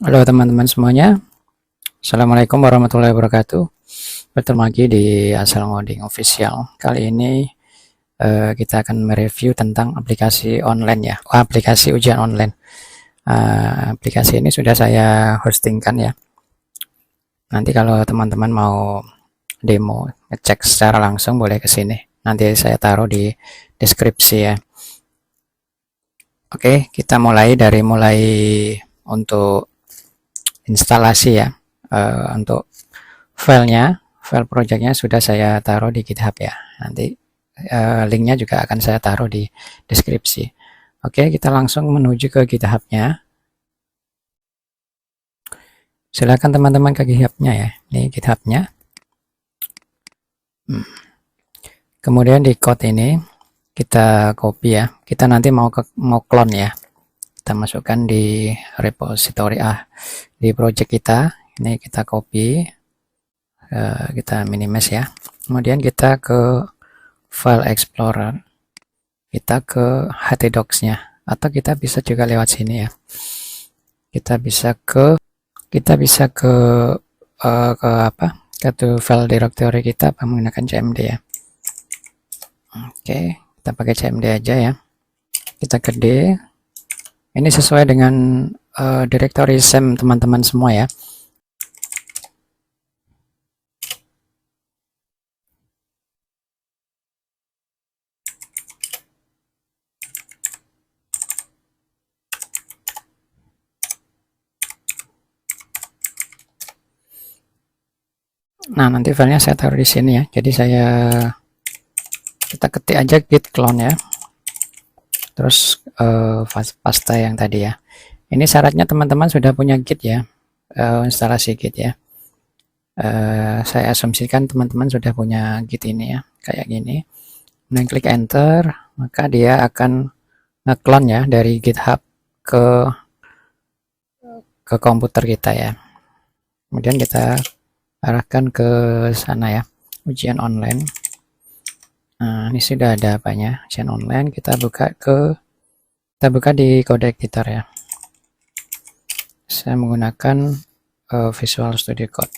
Halo teman-teman semuanya, Assalamualaikum warahmatullahi wabarakatuh. Bertemu lagi di Asal Ngoding Official. Kali ini kita akan mereview tentang aplikasi online ya, aplikasi ujian online. Aplikasi ini sudah saya hostingkan ya. Nanti kalau teman-teman mau demo, ngecek secara langsung boleh ke sini. Nanti saya taruh di deskripsi ya. Oke, kita mulai untuk instalasi ya. Untuk file projectnya sudah saya taruh di GitHub ya. Nanti linknya juga akan saya taruh di deskripsi. Oke, kita langsung menuju ke GitHub-nya. Silakan teman-teman ke GitHub-nya ya. Ini GitHub-nya. Kemudian di code ini kita copy ya. Kita nanti mau clone ya. Kita masukkan di repository di project kita. Ini kita copy. Kita minimize ya. Kemudian kita ke file explorer, kita ke htdocs-nya, atau kita bisa juga lewat sini ya. Kita bisa ke ke file directory kita menggunakan cmd ya. Oke, kita pakai cmd aja ya. Kita ke D. Ini sesuai dengan directory SAM teman-teman semua ya. Nah, nanti filenya saya taruh di sini ya. Jadi kita ketik aja git clone ya. Terus pasta yang tadi ya. Ini syaratnya teman-teman sudah punya git ya, instalasi git ya. Saya asumsikan teman-teman sudah punya git ini ya, kayak gini. Kemudian klik enter, maka dia akan nge-clone ya dari GitHub ke komputer kita ya. Kemudian kita arahkan ke sana ya, ujian online. Nah, ini sudah ada apanya, ujian online. Kita buka di code editor ya. Saya menggunakan Visual Studio Code.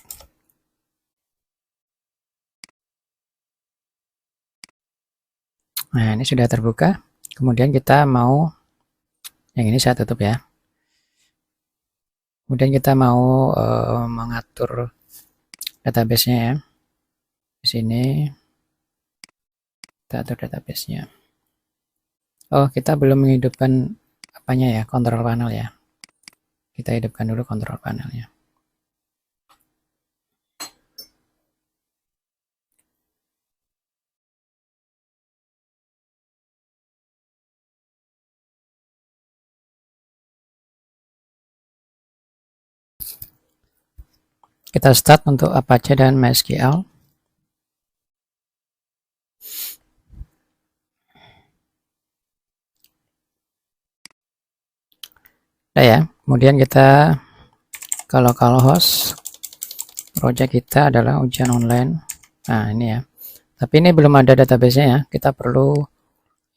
Nah, ini sudah terbuka. Kemudian kita mau, yang ini saya tutup ya. Kemudian kita mau mengatur database-nya ya. Di sini kita atur database-nya. Oh, kita belum menghidupkan apanya ya, control panel ya. Kita hidupkan dulu control panelnya. Kita start untuk Apache dan MySQL. Nah ya, kemudian kita ke localhost, project kita adalah ujian online. Nah ini ya, tapi ini belum ada database-nya ya, kita perlu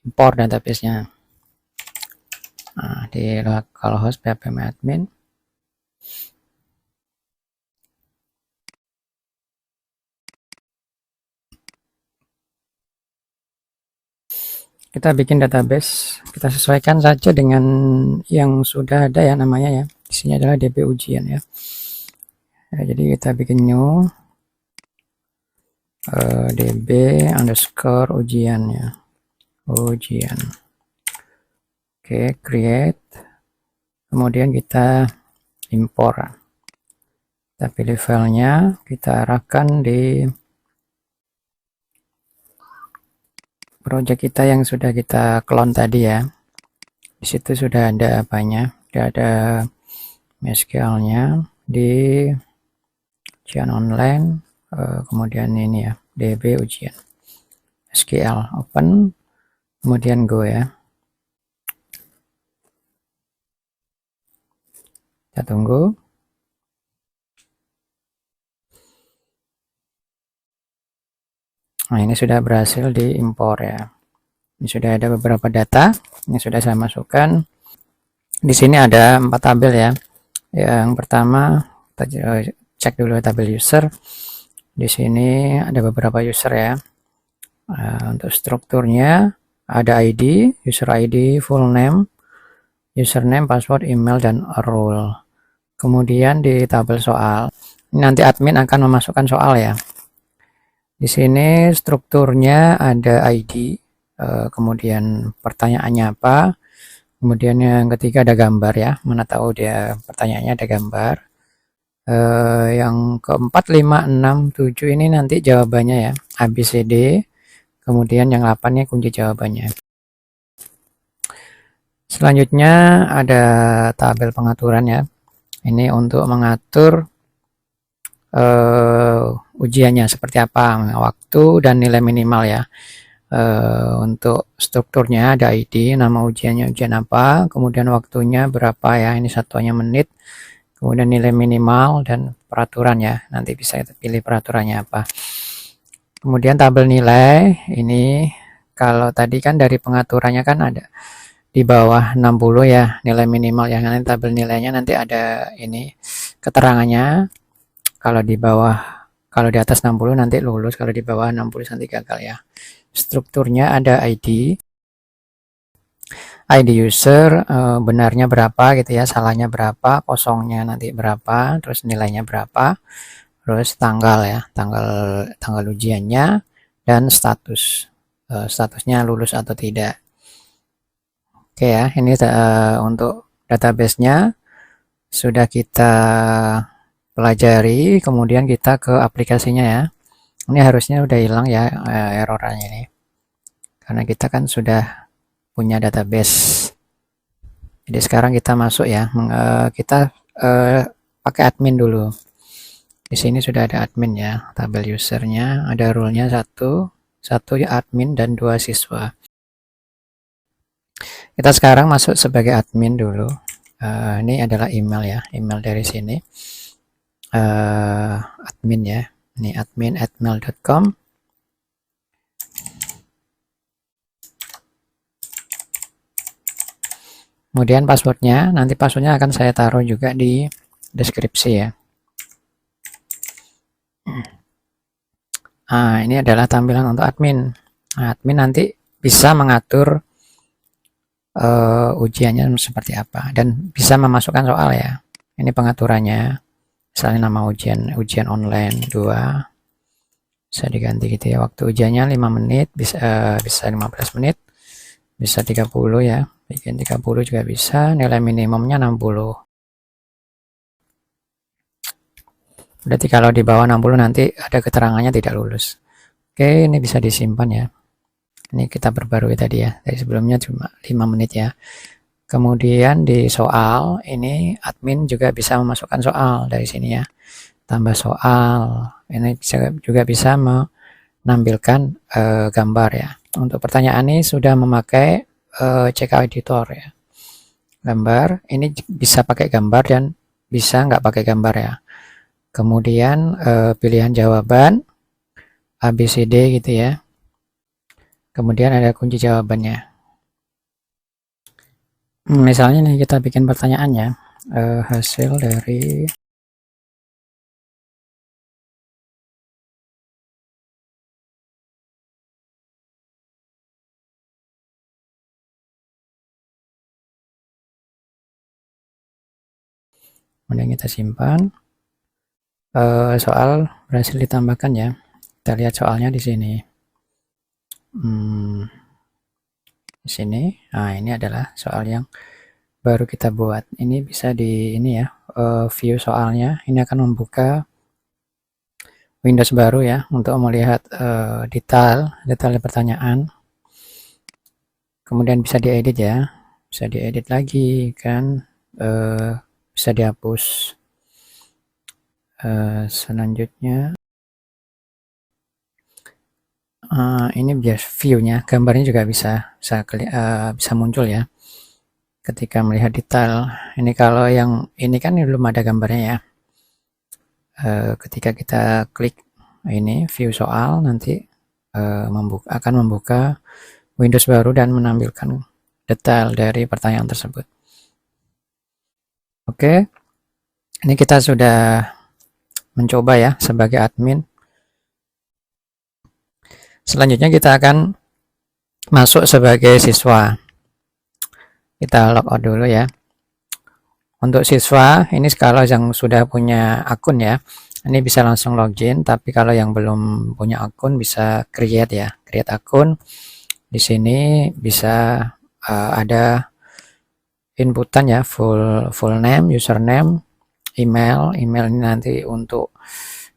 import database-nya. Nah, di localhost phpMyAdmin. Kita bikin database, kita sesuaikan saja dengan yang sudah ada ya namanya ya. Di sini adalah db ujian ya. Jadi kita bikin new db underscore ujian ya, ujian. Oke, create. Kemudian kita import. Kita pilih filenya, kita arahkan di project kita yang sudah kita clone tadi ya. Di situ sudah ada apanya, sudah ada MySQL-nya di ujian online, kemudian ini ya, db ujian, SQL open, kemudian go ya. Kita tunggu. Nah, ini sudah berhasil diimpor ya. Ini sudah ada beberapa data, ini sudah saya masukkan. Di sini ada 4 tabel ya. Yang pertama kita cek dulu tabel user. Di sini ada beberapa user ya. Untuk strukturnya ada ID, user ID, full name, username, password, email, dan role. Kemudian di tabel soal, nanti admin akan memasukkan soal ya. Di sini strukturnya ada ID, kemudian pertanyaannya apa, kemudian yang ketiga ada gambar ya, mana tahu dia pertanyaannya ada gambar. Yang keempat, 5, 6, 7 ini nanti jawabannya ya, ABCD, kemudian yang 8 nya kunci jawabannya. Selanjutnya ada tabel pengaturan ya, ini untuk mengatur ujiannya seperti apa, waktu dan nilai minimal ya. Untuk strukturnya ada ID, nama ujiannya ujian apa, kemudian waktunya berapa ya, ini satuannya menit, kemudian nilai minimal dan peraturan ya, nanti bisa kita pilih peraturannya apa. Kemudian tabel nilai, ini kalau tadi kan dari pengaturannya kan ada di bawah 60 ya nilai minimal ya, nanti tabel nilainya nanti ada ini keterangannya, kalau di bawah, kalau di atas 60 nanti lulus, kalau di bawah 60 nanti gagal ya. Strukturnya ada ID user, benarnya berapa gitu ya, salahnya berapa, kosongnya nanti berapa, terus nilainya berapa, terus tanggal ya, tanggal ujiannya, dan statusnya lulus atau tidak. Oke ya, ini untuk database-nya sudah kita pelajari, kemudian kita ke aplikasinya ya. Ini harusnya udah hilang ya errornya ini, karena kita kan sudah punya database. Jadi sekarang kita masuk ya, kita pakai admin dulu. Di sini sudah ada admin ya, tabel usernya, ada role-nya satu admin dan 2 siswa. Kita sekarang masuk sebagai admin dulu. Ini adalah email ya, email dari sini. Admin ya, ini admin@mail.com. Kemudian passwordnya, nanti passwordnya akan saya taruh juga di deskripsi ya. Nah, ini adalah tampilan untuk admin. Nah, admin nanti bisa mengatur ujiannya seperti apa dan bisa memasukkan soal ya. Ini pengaturannya. Misalnya nama ujian online 2 bisa diganti gitu ya. Waktu ujiannya 5 menit, bisa 15 menit, bisa 30 ya. Bikin 30 juga bisa, nilai minimumnya 60. Berarti kalau di bawah 60 nanti ada keterangannya tidak lulus. Oke, ini bisa disimpan ya. Ini kita perbarui tadi ya, dari sebelumnya cuma 5 menit ya. Kemudian di soal, ini admin juga bisa memasukkan soal dari sini ya. Tambah soal, ini juga bisa menampilkan gambar ya. Untuk pertanyaan ini sudah memakai CK editor ya. Gambar, ini bisa pakai gambar dan bisa nggak pakai gambar ya. Kemudian pilihan jawaban, ABCD gitu ya. Kemudian ada kunci jawabannya. Misalnya nih kita bikin pertanyaannya, hasil dari kemudian kita simpan. Soal berhasil ditambahkan ya. Kita lihat soalnya di sini. Di sini. Nah, ini adalah soal yang baru kita buat. Ini bisa di ini ya, view soalnya. Ini akan membuka Windows baru ya untuk melihat detail pertanyaan. Kemudian bisa diedit ya. Bisa diedit lagi kan, bisa dihapus. Selanjutnya ini biar view-nya, gambarnya juga bisa muncul ya ketika melihat detail. Ini kalau yang ini kan belum ada gambarnya ya. Ketika kita klik ini view soal, nanti akan membuka Windows baru dan menampilkan detail dari pertanyaan tersebut. Oke, Ini kita sudah mencoba ya sebagai admin. Selanjutnya kita akan masuk sebagai siswa. Kita logout dulu ya. Untuk siswa, ini kalau yang sudah punya akun ya, ini bisa langsung login, tapi kalau yang belum punya akun bisa create ya, create akun. Di sini bisa ada inputan ya, full name, username, email ini nanti untuk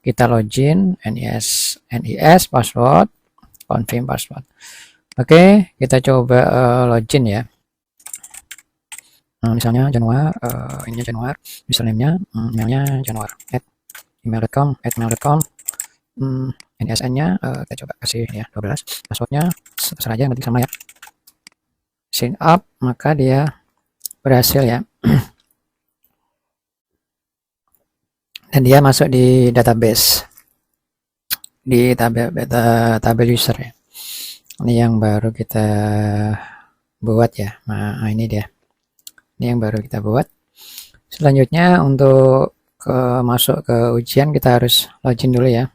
kita login, NIS, password, confirm password. Oke, kita coba login ya. Misalnya Januar, ininya Januar, username-nya, emailnya Januar, @email.com, NSN-nya kita coba kasih ya 12, passwordnya serah aja yang penting sama ya. Sign up, maka dia berhasil ya. Dan dia masuk di database, di tabel user ya. Ini yang baru kita buat ya. Nah, ini dia. Ini yang baru kita buat. Selanjutnya untuk masuk ke ujian kita harus login dulu ya.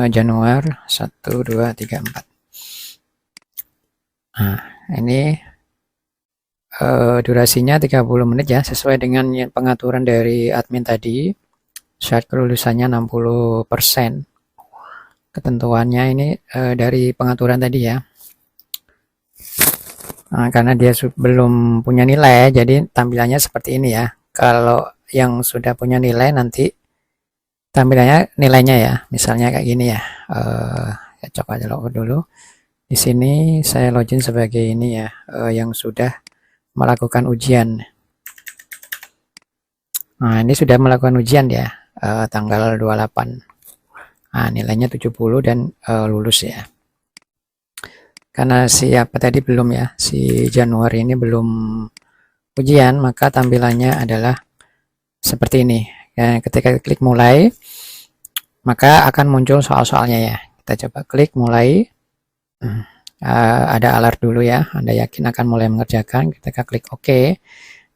Januari 1, 2, 3, 4. Nah, ini durasinya 30 menit ya, sesuai dengan pengaturan dari admin tadi. Syarat kelulusannya 60%. Ketentuannya ini dari pengaturan tadi ya. Nah, karena dia belum punya nilai, jadi tampilannya seperti ini ya. Kalau yang sudah punya nilai nanti tampilannya nilainya ya, misalnya kayak gini ya. Ya coba aja login dulu. Di sini saya login sebagai ini ya, yang sudah melakukan ujian. Nah, ini sudah melakukan ujian ya, tanggal 28. Nah, nilainya 70 dan lulus ya. Karena siapa tadi belum ya, si Januari ini belum ujian, maka tampilannya adalah seperti ini. Ya, ketika klik mulai, maka akan muncul soal-soalnya ya. Kita coba klik mulai. Ada alert dulu ya. Anda yakin akan mulai mengerjakan. Ketika klik OK,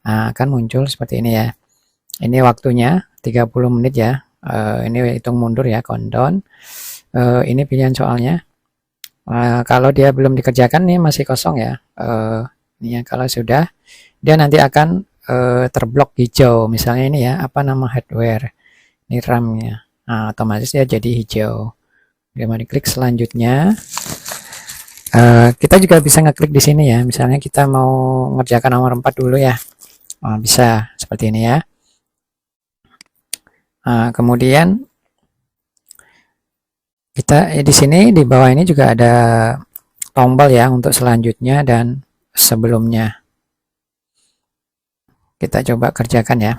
akan muncul seperti ini ya. Ini waktunya 30 menit ya. Ini hitung mundur ya, countdown. Ini pilihan soalnya. Kalau dia belum dikerjakan nih masih kosong ya. Ini ya, kalau sudah, dia nanti akan terblok hijau. Misalnya ini ya, apa nama hardware. Ini RAM-nya. Nah, otomatis dia jadi hijau. Dia mau diklik selanjutnya. Kita juga bisa ngeklik di sini ya. Misalnya kita mau ngerjakan nomor 4 dulu ya. Bisa seperti ini ya. Kemudian kita di sini di bawah ini juga ada tombol ya untuk selanjutnya dan sebelumnya. Kita coba kerjakan ya.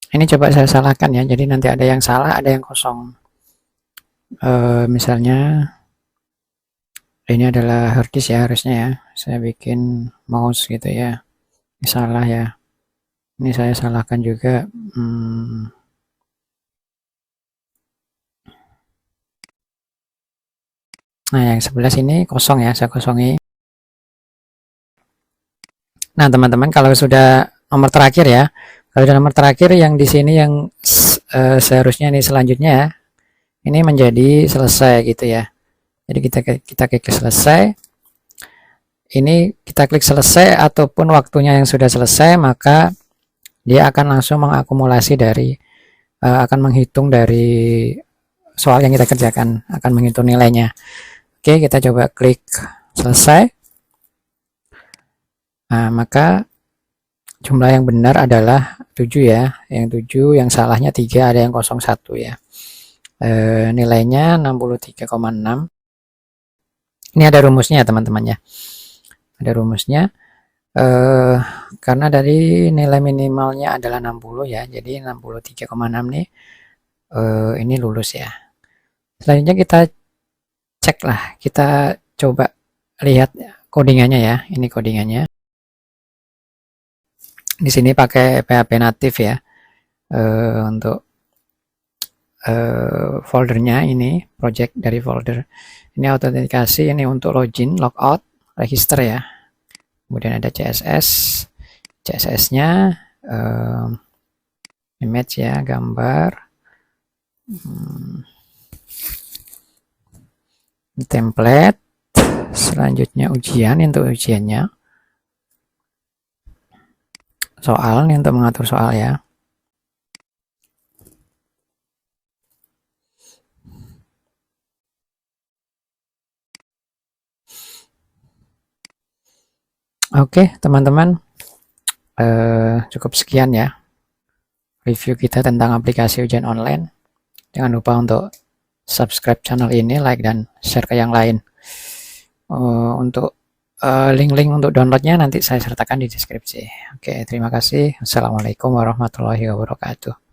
Ini coba saya salahkan ya. Jadi nanti ada yang salah, ada yang kosong. Misalnya ini adalah harddisk ya harusnya ya. Saya bikin mouse gitu ya. Ini salah ya. Ini saya salahkan juga. Nah, yang sebelah sini kosong ya. Saya kosongi. Nah, teman-teman, kalau sudah nomor terakhir ya. Kalau sudah nomor terakhir yang di sini yang seharusnya ini selanjutnya ya. Ini menjadi selesai gitu ya. Jadi kita klik selesai. Ini kita klik selesai ataupun waktunya yang sudah selesai, maka dia akan langsung mengakumulasi dari akan menghitung dari soal yang kita kerjakan, akan menghitung nilainya. Oke, kita coba klik selesai. Nah, maka jumlah yang benar adalah 7 ya. Yang 7, yang salahnya 3, ada yang 01 ya. Nilainya 63,6. Ini ada rumusnya ya teman-teman ya. Ada rumusnya. Karena dari nilai minimalnya adalah 60 ya. Jadi 63,6 nih ini lulus ya. Selanjutnya kita cek lah, kita coba lihat codingannya ya. Ini codingannya. Di sini pakai PHP natif ya. Untuk foldernya ini project dari folder ini autentikasi, ini untuk login, logout, register ya. Kemudian ada CSS-nya image ya, gambar, template. Selanjutnya ujian, untuk ujiannya soal, ini untuk mengatur soal ya. Oke teman-teman, cukup sekian ya review kita tentang aplikasi ujian online. Jangan lupa untuk subscribe channel ini, like dan share ke yang lain. Untuk link-link untuk downloadnya nanti saya sertakan di deskripsi. Oke, terima kasih. Assalamualaikum warahmatullahi wabarakatuh.